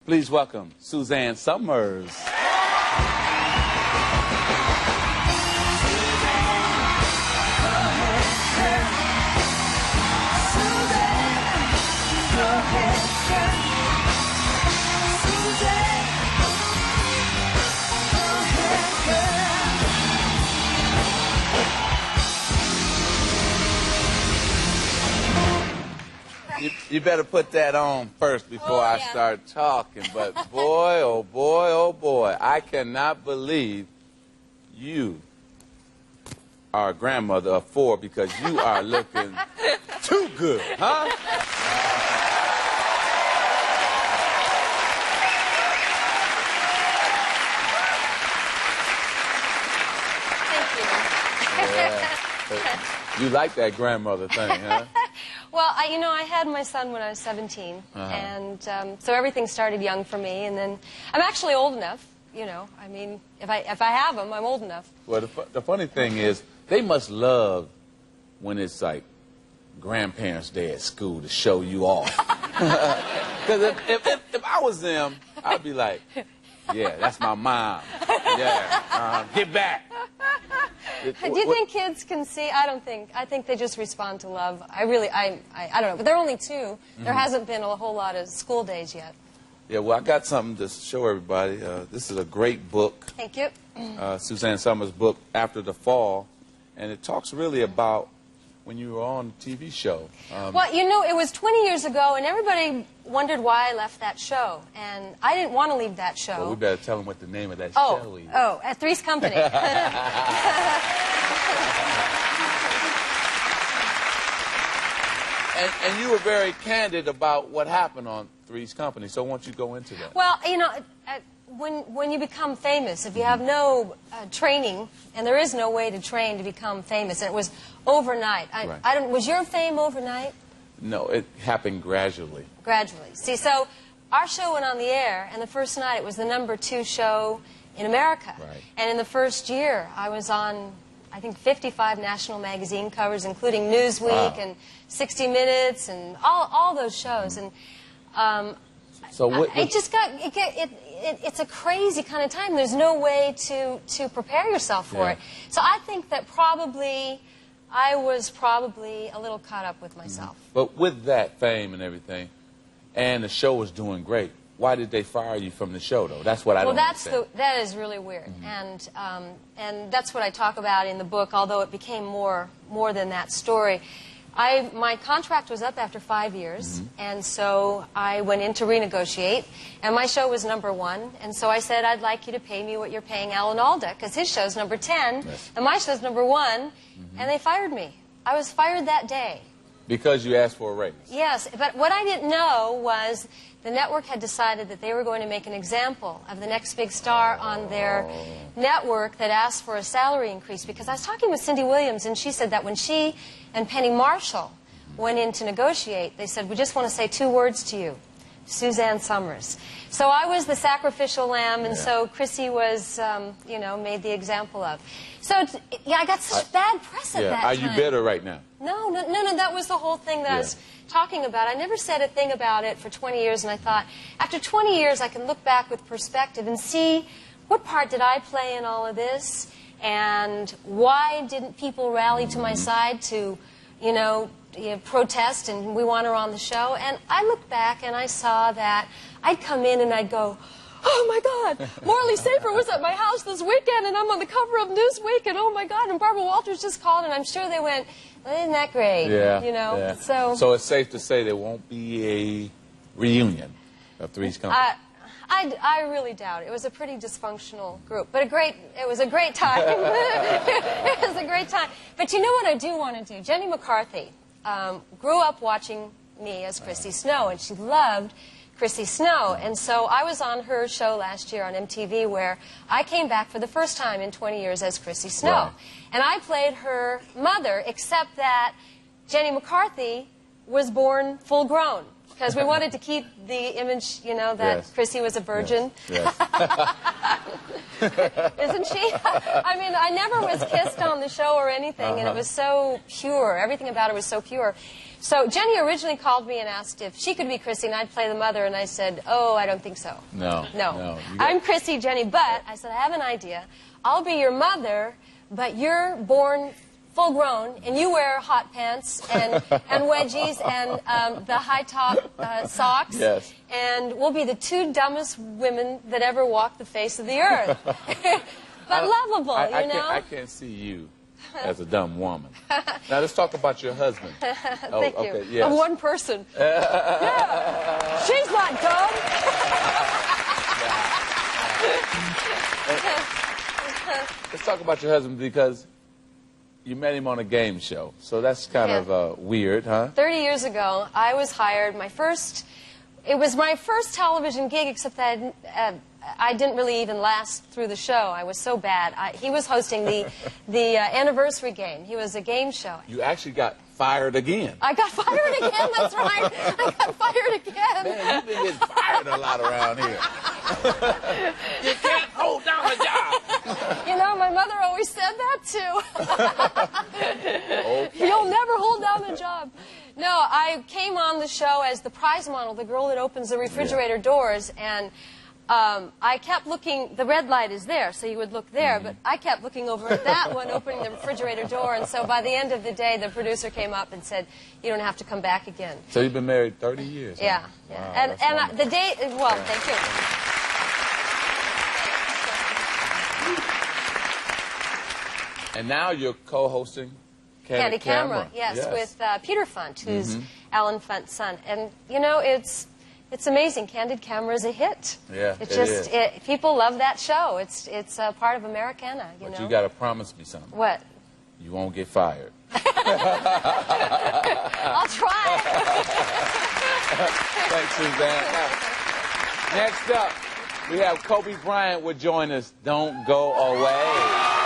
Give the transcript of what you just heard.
Please welcome Suzanne Somers. You better put that on first before I start talking. But boy, oh boy, oh boy, I cannot believe you are a grandmother of 4 because you are looking too good, huh? Thank you. Yeah. You like that grandmother thing, huh? Well, I had my son when I was 17, and so everything started young for me, and then I'm actually old enough, I mean, if I have him, I'm old enough. Well, the funny thing is, they must love when it's like grandparents' day at school to show you off. Because if I was them, I'd be like, yeah, that's my mom. Yeah, get back. Do you think kids can see? I don't think. I think they just respond to love. I don't know. But they're only 2. There hasn't been a whole lot of school days yet. Yeah, well, I got something to show everybody. This is a great book. Thank you. Suzanne Somers' book, After the Fall. And it talks really about when you were on a TV show. Well, it was 20 years ago, and everybody wondered why I left that show. And I didn't want to leave that show. Well, we better tell them what the name of that show is. Oh, at Three's Company. And you were very candid about what happened on Three's Company, so why don't you go into that? Well, when you become famous, if you have no training, and there is no way to train to become famous, and it was overnight. Was your fame overnight? No, it happened gradually. Gradually. See, so our show went on the air, and the first night it was the #2 show in America. Right. And in the first year, I was on, I think, 55 national magazine covers, including Newsweek and 60 Minutes and all those shows. And it's a crazy kind of time. There's no way to prepare yourself for it. So I think that I was probably a little caught up with myself. But with that fame and everything, and the show was doing great, why did they fire you from the show, though? That's what I don't understand. That is really weird. And that's what I talk about in the book, although it became more than that story. My contract was up after 5 years, and so I went in to renegotiate, and my show was #1, and so I said, I'd like you to pay me what you're paying Alan Alda, because his show's #10, and my show's #1, and they fired me. I was fired that day. Because you asked for a raise? Yes, but what I didn't know was the network had decided that they were going to make an example of the next big star on their network that asked for a salary increase. Because I was talking with Cindy Williams, and she said that when she and Penny Marshall went in to negotiate, they said, we just want to say 2 words to you, Suzanne Somers. So I was the sacrificial lamb, and so Chrissy was, made the example of. So, I got such bad press at that time. Are you bitter right now? No, that was the whole thing that I was talking about. I never said a thing about it for 20 years, and I thought, after 20 years, I can look back with perspective and see what part did I play in all of this, and why didn't people rally to my side to, protest, and we want her on the show. And I looked back, and I saw that I'd come in, and I'd go, oh, my God, Morley Safer was at my house this weekend, and I'm on the cover of Newsweek, and oh, my God, and Barbara Walters just called, and I'm sure they went, well, isn't that great? Yeah. So it's safe to say there won't be a reunion of Three's Company? I really doubt it. It was a pretty dysfunctional group, but it was a great time. It was a great time. But you know what I do want to do? Jenny McCarthy grew up watching me as Chrissy Snow, and she loved Chrissy Snow. And so I was on her show last year on MTV where I came back for the first time in 20 years as Chrissy Snow. Right. And I played her mother, except that Jenny McCarthy was born full grown. because we wanted to keep the image, you know, that Chrissy was a virgin. Yes. Isn't she? I mean, I never was kissed on the show or anything, and it was so pure. Everything about it was so pure. So Jenny originally called me and asked if she could be Chrissy and I'd play the mother, and I said, oh, I don't think so. No. I'm Chrissy, Jenny, but I said, I have an idea. I'll be your mother, but you're born full-grown, and you wear hot pants and wedgies and the high-top socks. Yes. And we'll be the two dumbest women that ever walked the face of the earth. But lovable, you know? I can't see you as a dumb woman. Now, let's talk about your husband. Thank you. Okay, yes. I'm one person. Yeah. She's not dumb. Let's talk about your husband, because you met him on a game show. So that's kind of weird, huh? 30 years ago, I was hired. It was my first television gig, except that I didn't really even last through the show. I was so bad. He was hosting the anniversary game. He was a game show. You actually got fired again. I got fired again, that's right. I got fired again. Man, you've been getting fired a lot around here. You can't hold down a job. You know, my mother always said that, too. Okay. You'll never hold down a job. No, I came on the show as the prize model, the girl that opens the refrigerator doors, and I kept looking. The red light is there, so you would look there, but I kept looking over at that one, opening the refrigerator door, and so by the end of the day, the producer came up and said, you don't have to come back again. So you've been married 30 years? Yeah. Huh? Yeah. Wow, and the day, well, thank you. And now you're co-hosting Candid Camera, yes, with Peter Funt, who's Alan Funt's son. And, you know, it's amazing. Candid Camera is a hit. Yeah, people love that show. It's a part of Americana, you know. But you got to promise me something. What? You won't get fired. I'll try. Thanks, Suzanne. Now, next up, we have Kobe Bryant will join us. Don't go away.